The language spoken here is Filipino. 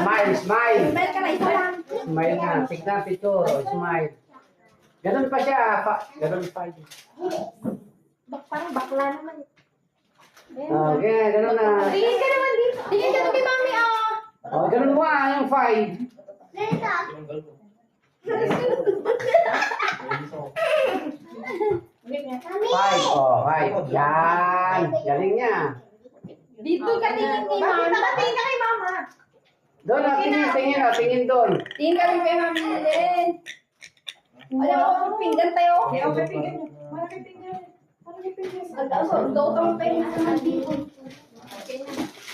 Smile, smile. Smile ka na, isa lang. Smile na. Tignan, picture. Smile. Ganun pa siya. Ganun pa. Parang bakla naman. Okay, ganun na. Tingin ka naman dito. Tingin ka to kay mami, Ganun mo yung 5. Five, 5. Yan. Galing niya. Dito ka tingin kay mami. Tingin ka kay mama. Doon, tingin doon. Tingin ka rin kay mami din. Alam mo, pinggan tayo. Okay, pinggan nyo. Malaki pinggan. Malaki pinggan. Ang daw, ang daw, ang pinggan. Okay na.